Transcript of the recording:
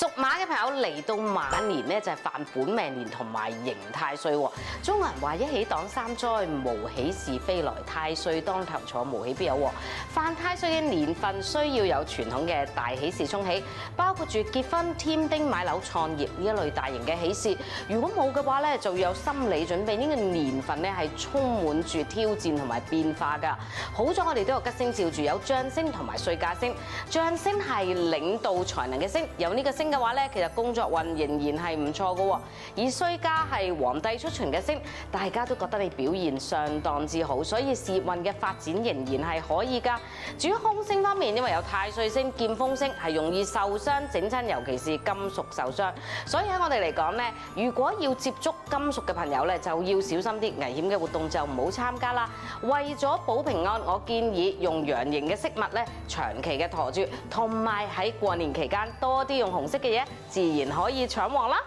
屬馬嘅朋友嚟到馬年咧，就係犯本命年同埋刑太歲喎。中國人話一喜擋三災，無喜是非來，太歲當頭坐，無喜必有禍。犯太歲嘅年份需要有傳統嘅大喜事沖喜，包括住結婚、添丁、買樓、創業呢一類大型嘅喜事。如果冇嘅話咧，就要有心理準備。呢個年份咧係充滿住挑戰同埋變化㗎。好在我哋都有吉星照住，有將星同埋歲駕星。將星係領導才能嘅星，有呢個星嘅話咧，其實工作運仍然係唔錯嘅喎。而歲駕係皇帝出巡嘅星，大家都覺得你表現相當之好，所以事業運嘅發展仍然係可以㗎。至於凶星方面，因為有太歲星、劍鋒星，係容易受傷整親，尤其是金屬受傷。所以喺我哋嚟講咧，如果要接觸金屬嘅朋友咧，就要小心啲，危險嘅活動就唔好參加啦。為咗保平安，我建議用陽形嘅飾物咧，長期嘅駝住，同埋喺過年期間多啲用紅色嘅嘢，自然可以搶旺啦。